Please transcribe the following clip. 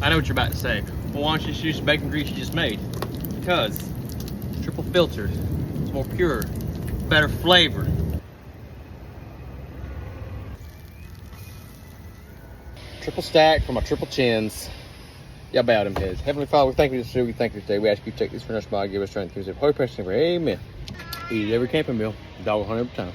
I know what you're about to say. Well, why don't you just use the bacon grease you just made? Because triple filtered, it's more pure, better flavor. Triple stack for my triple chins. Y'all bow them heads. Heavenly Father, we thank you this day. We thank you today. We ask you to take this from us by, give us strength, give us hope, amen. Eat every camping meal, dog hunt every time.